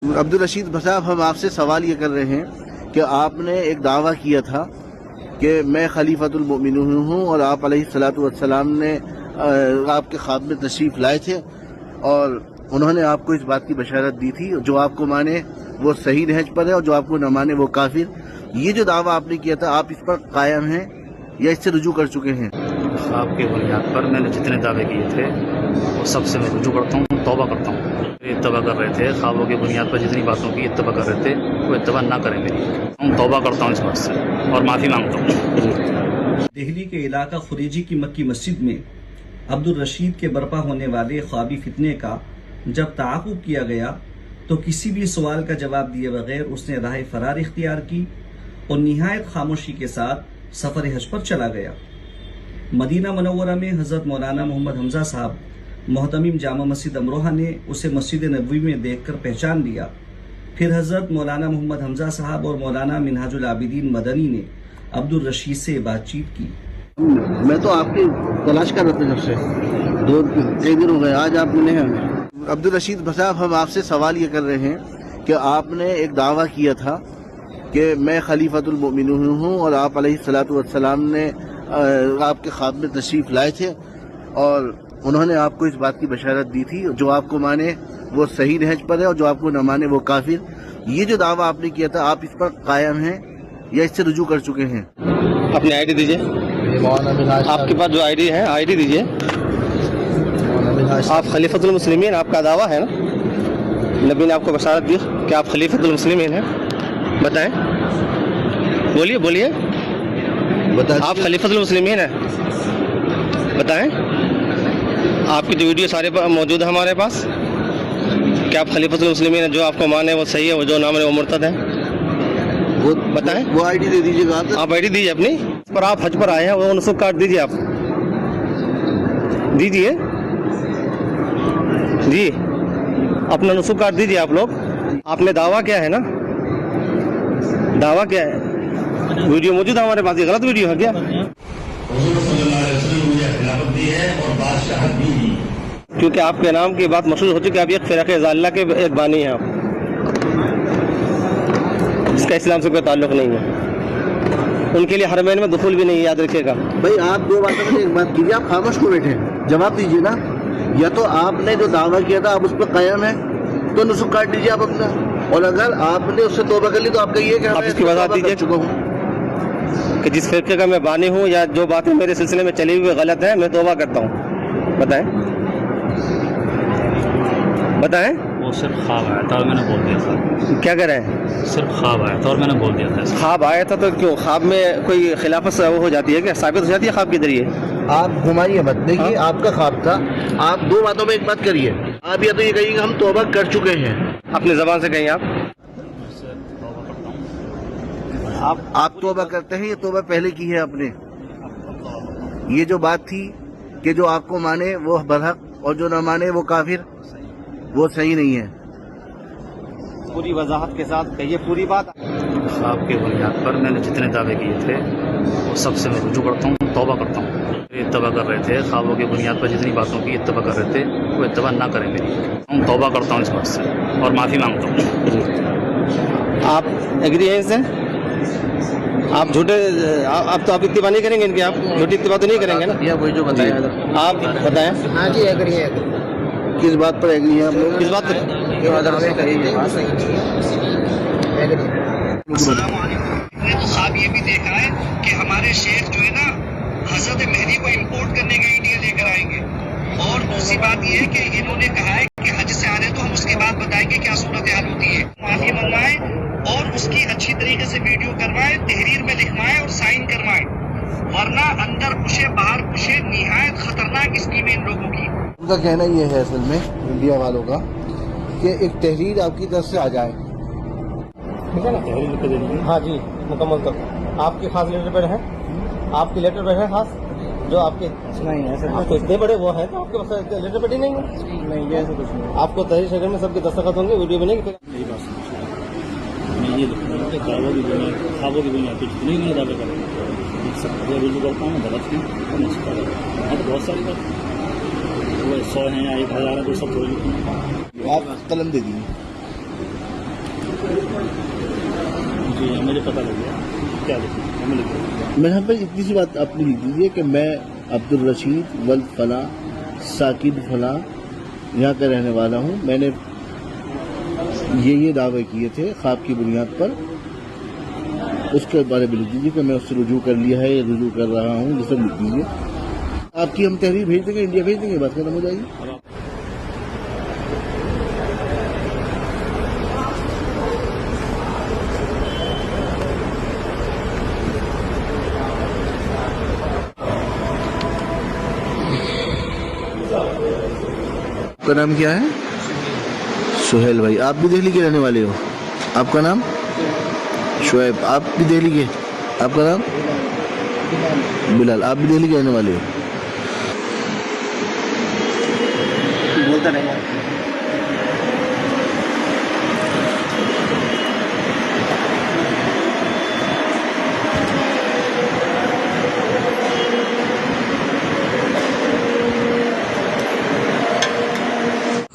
عبدالرشید صاحب، ہم آپ سے سوال یہ کر رہے ہیں کہ آپ نے ایک دعویٰ کیا تھا کہ میں خلیفۃ المؤمنین ہوں، اور آپ علیہ الصلوۃ والسلام نے آپ کے خواب میں تشریف لائے تھے اور انہوں نے آپ کو اس بات کی بشارت دی تھی جو آپ کو مانے وہ صحیح نہج پر ہے اور جو آپ کو نہ مانے وہ کافر۔ یہ جو دعویٰ آپ نے کیا تھا، آپ اس پر قائم ہیں یا اس سے رجوع کر چکے ہیں؟ خواب کی بنیاد پر میں نے جتنے دعوے کیے تھے وہ سب سے میں رجوع کرتا ہوں، توبہ کرتا ہوں۔ اتباع کر رہے تھے خوابوں کی بنیاد پر، جتنی باتوں کی اتباع کر رہے تھے وہ اتباع نہ کریں میری، ہم توبہ کرتا ہوں اس بات سے اور معافی مانگتا ہوں۔ دہلی کے علاقہ خریجی کی مکی مسجد میں عبدالرشید کے برپا ہونے والے خوابی فتنے کا جب تعاقب کیا گیا تو کسی بھی سوال کا جواب دیے بغیر اس نے راہ فرار اختیار کی اور نہایت خاموشی کے ساتھ سفر حج پر چلا گیا۔ مدینہ منورہ میں حضرت مولانا محمد حمزہ صاحب محتمم جامع مسجد امروہہ نے اسے مسجد نبوی میں دیکھ کر پہچان لیا۔ پھر حضرت مولانا محمد حمزہ صاحب اور مولانا منہاج العابدین مدنی نے عبدالرشید سے بات چیت کی۔ میں تو آپ کی تلاش کر رہا تھا جب سے، کئی دن ہو گئے، آج آپ ملے ہیں ہمیں۔ عبدالرشید صاحب، ہم آپ سے سوال یہ کر رہے ہیں کہ آپ نے ایک دعویٰ کیا تھا کہ میں خلیفۃ المؤمنین ہوں، اور آپ علیہ الصلوۃ والسلام نے آپ کے خواب میں تشریف لائے تھے اور انہوں نے آپ کو اس بات کی بشارت دی تھی جو آپ کو مانے وہ صحیح نہج پر ہے اور جو آپ کو نہ مانے وہ کافر۔ یہ جو دعویٰ آپ نے کیا تھا، آپ اس پر قائم ہیں یا اس سے رجوع کر چکے ہیں؟ اپنی آئی ڈی دیجیے، آپ کے پاس جو آئی ڈی ہے آئی ڈی دیجیے۔ آپ خلیفۃ المسلمین، آپ کا دعویٰ ہے نا، نبی نے آپ کو بشارت دی کہ آپ خلیفۃ المسلمین ہیں، بتائیں، بولیے بولیے، آپ خلیفۃ المسلمین ہیں، بتائیں۔ آپ کی جو ویڈیو سارے موجود ہے ہمارے پاس کہ آپ خلیفۃ المسلمین ہیں، جو آپ کو مانے وہ صحیح ہے، وہ جو نہ مانے وہ مرتد ہے، وہ بتائیں۔ وہ آئی ڈی دے دیجیے گا آپ آئی ڈی دیجیے اپنی، پر آپ حج پر آئے ہیں، وہ نسخ کارڈ دیجیے، آپ دیجیے جی، اپنا نسخ کارڈ دیجیے آپ لوگ۔ آپ نے دعویٰ کیا ہے نا، دعویٰ کیا ہے، ویڈیو موجود ہے ہمارے پاس، یہ غلط ویڈیو ہے کیا؟ کیونکہ آپ کے نام کی بات مشہور ہو چکی ہے، آپ ایک فرقہ ضالہ کے ایک بانی ہیں آپ، جس کا اسلام سے کوئی تعلق نہیں ہے، ان کے لیے حرمین میں دخول بھی نہیں، یاد رکھیے گا۔ بھائی آپ دو باتوں میں ایک بات کیجیے، آپ خاموش کو بیٹھے جواب دیجیے نا، یا تو آپ نے جو دعویٰ کیا تھا آپ اس پہ قائم ہیں تو نسخ کاٹ دیجیے آپ اپنا، اور اگر آپ نے اس سے توبہ کر لی تو آپ کہیے کہ آپ اس کی وضاحت دیجیے چکا ہوں کہ جس فرقے کا میں بانی ہوں یا جو باتیں میرے سلسلے میں چلی ہوئی غلط ہیں، میں توبہ کرتا ہوں، بتائیں بتائیں۔ وہ صرف خواب آیا تھا اور میں نے بول دیا تھا، کیا کر رہے ہیں؟ صرف خواب آیا تھا اور میں نے بول دیا تھا۔ خواب آیا تھا تو کیوں خواب میں کوئی خلافت وہ ہو جاتی ہے، کیا ثابت ہو جاتی ہے خواب کے ذریعے؟ آپ گھمائیے مت، دیکھیے آپ کا خواب تھا، آپ دو باتوں میں ایک بات کریے، آپ یا تو یہ کہیے کہ ہم توبہ کر چکے ہیں، اپنی زبان سے کہیں آپ توبہ کرتے ہیں، یہ توبہ پہلے کی ہے آپ نے؟ یہ جو بات تھی کہ جو آپ کو مانے وہ برحق اور جو نہ مانے وہ کافر، وہ صحیح نہیں ہے۔ پوری وضاحت کے ساتھ کہیے پوری بات۔ خواب کی بنیاد پر میں نے جتنے دعوے کیے تھے وہ سب سے میں رجوع کرتا ہوں، توبہ کرتا ہوں۔ اتباع کر رہے تھے خوابوں کی بنیاد پر، جتنی باتوں کی اتباع کر رہے تھے وہ اتباع نہ کریں میری، ہم توبہ کرتا ہوں اس بات سے اور معافی مانگتا ہوں۔ آپ ایگری ہیں اس سے؟ آپ جھوٹے آپ تو آپ اتباع نہیں کریں گے ان کی، آپ جھوٹی اتباع تو نہیں کریں گے نا؟ یا وہی جو بتایا آپ بتائیں ہاں جی، ایگری ہے۔ کس بات پر ایگری ہیں آپ لوگ؟ کس بات پر؟ السلام علیکم۔ نے تو خواب یہ بھی دیکھا ہے کہ ہمارے شیخ جو ہے نا حضرت مہدی کو امپورٹ کرنے کے انڈیا لے کر آئیں گے، اور دوسری بات یہ ہے کہ انہوں نے کہا ہے کہ حج سے آنے تو ہم اس کے بعد بتائیں گے کیا صورتحال ہوتی ہے، معافی منگوائیں اور اس کی اچھی طریقے سے ویڈیو کروائیں، تحریر میں لکھوائیں اور سائن کروائیں، ورنہ اندر پشے باہر پشے، نہایت خطرناک اسکیم ہے ان لوگوں کی۔ ان کا کہنا یہ ہے اصل میں انڈیا والوں کا کہ ایک تحریر آپ کی طرف سے آ جائے، ٹھیک ہے نا؟ ہاں جی، مکمل طور آپ کی خاص لیٹر پیڈ ہے، آپ کی لیٹر پیڈ ہے خاص جو آپ کے نہیں ہے، آپ کو اتنے بڑے وہ ہے تو آپ کے پاس لیٹر پیڈ ہی نہیں ہے؟ نہیں، ایسا کچھ نہیں۔ آپ کو تحریر شکل میں سب کے دستخط ہوں گے، ویڈیو بنے گی۔ میں یہ لکھوں گا کہ دعووں کی بنیاد، خوابوں کی بنیاد پہ جتنے بھی میں دعوے کرتا ہوں رجوع کرتا ہوں، غلط ہیں اور میں سکھا کرتا ہوں، تو بہت ساری بات وہ 100 ہیں یا 1000 ہیں تو سب تھوڑی لکھوں گا۔ آپ قلم دے دیجیے۔ مجھے پتہ لگ گیا کیا لکھا ہمیں لکھ دیا. میرے یہاں پہ اتنی سی بات آپ نے لکھ دیجیے کہ میں عبدالرشید ولد فلاں ساکب فلاں یہاں کا رہنے والا ہوں. میں نے یہ دعوے کیے تھے خواب کی بنیاد پر. اس کے بارے میں لکھ دیجیے کہ میں اس سے رجوع کر لیا ہے یا رجوع کر رہا ہوں. یہ سب لکھ دیجیے. آپ کی ہم تحریر بھیج دیں گے, انڈیا بھیج دیں گے, بات ختم ہو جائے گی. آپ کا نام کیا ہے؟ سہیل بھائی. آپ بھی دہلی کے رہنے والے ہو؟ آپ کا نام شعیب. آپ بھی دہلی کے. آپ کا نام بلال. آپ بھی دہلی کے رہنے والے ہو؟ بولتا رہے.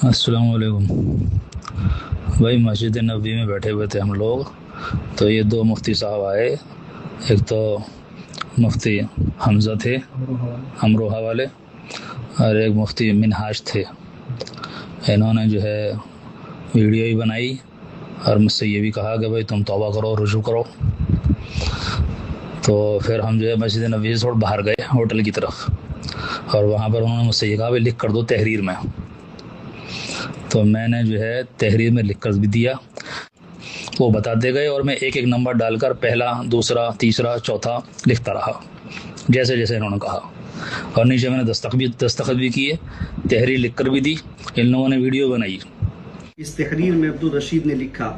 السلام علیکم بھائی. مسجد نبوی میں بیٹھے ہوئے تھے ہم لوگ, تو یہ دو مفتی صاحب آئے. ایک تو مفتی حمزہ تھے امروہہ والے, اور ایک مفتی منہاج تھے. انہوں نے جو ہے ویڈیو بھی بنائی اور مجھ سے یہ بھی کہا کہ بھائی تم توبہ کرو, رجوع کرو. تو پھر ہم جو ہے مسجد نبوی سے تھوڑا باہر گئے ہوٹل کی طرف, اور وہاں پر انہوں نے مجھ سے یہ کہا بھائی لکھ کر دو تحریر میں. تو میں نے جو ہے تحریر میں لکھ کر بھی دیا. وہ بتاتے گئے اور میں ایک ایک نمبر ڈال کر پہلا, دوسرا, تیسرا, چوتھا لکھتا رہا جیسے جیسے انہوں نے کہا. اور نیچے میں نے دستخط بھی کیے, تحریر لکھ کر بھی دی. ان لوگوں نے ویڈیو بنائی. اس تحریر میں عبدالرشید نے لکھا: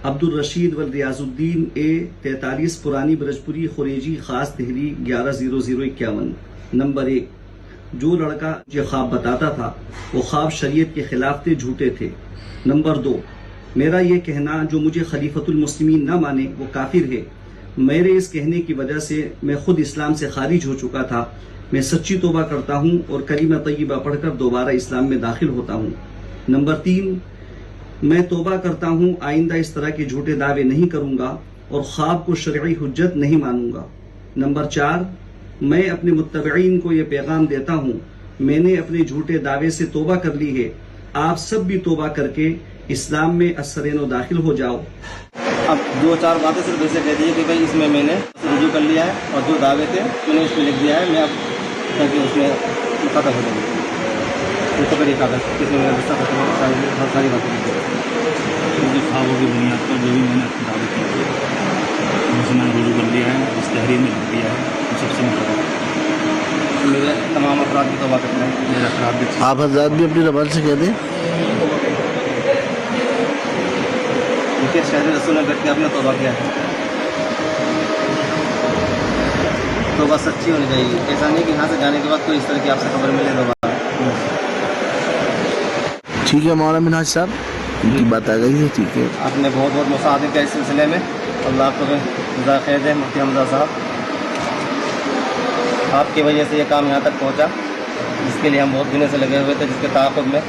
عبدالرشید ریاض الدین A 43 پرانی برجپوری خوریجی خاص دہلی 110051. نمبر 1, جو لڑکا جو خواب بتاتا تھا وہ خواب شریعت کے خلاف تھے, جھوٹے تھے. نمبر 2, میرا یہ کہنا جو مجھے خلیفۃ المسلمین نہ مانے وہ کافر ہے. میرے اس کہنے کی وجہ سے میں خود اسلام سے خارج ہو چکا تھا. میں سچی توبہ کرتا ہوں اور کلمہ طیبہ پڑھ کر دوبارہ اسلام میں داخل ہوتا ہوں. نمبر 3, میں توبہ کرتا ہوں آئندہ اس طرح کے جھوٹے دعوے نہیں کروں گا اور خواب کو شرعی حجت نہیں مانوں گا. نمبر 4, میں اپنے متبعین کو یہ پیغام دیتا ہوں میں نے اپنے جھوٹے دعوے سے توبہ کر لی ہے. آپ سب بھی توبہ کر کے اسلام میں ازسرِ نو داخل ہو جاؤ. اب 2-4 باتیں صرف ایسے کہہ دیجیے کہ بھائی اس میں میں نے رجوع کر لیا ہے اور جو دعوے تھے میں نے اس میں لکھ دیا ہے. میں اب تاکہ اس میں ختم ہو جائے گی. یہ خبر یہ کاغذ کس میں میرا غصہ ختم ہو, ساری باتیں لکھ دیا. مجھے خوابوں کی بنیاد پر جو بھی میں نے دعوے کیے تھے ان سے میں نے رجوع کر لیا ہے, اس تحریر میں لکھ دیا ہے. سب سے میں میرے تمام افراد کی توبہ کرتے ہیں. میرے افراد بھی آپ حضرات بھی اپنی زبان سے کہہ دیں. دیکھیے شہر رسول میں بیٹھ کے آپ نے توبہ کیا ہے. توبہ سچی ہونی چاہیے. ایسا نہیں کہ یہاں سے جانے کے بعد کوئی اس طرح کی آپ سے خبر ملے توبہ. ٹھیک ہے مولانا منہاج صاحب, ان کی بات آ گئی ہے. ٹھیک ہے, آپ نے بہت بہت مساعدہ کیا اس سلسلے میں. اللہ آپ کو جزائے خیر دے. مفتی حمزہ صاحب, آپ کی وجہ سے یہ کام یہاں تک پہنچا, جس کے لیے ہم بہت دنوں سے لگے ہوئے تھے, جس کے تعاقب میں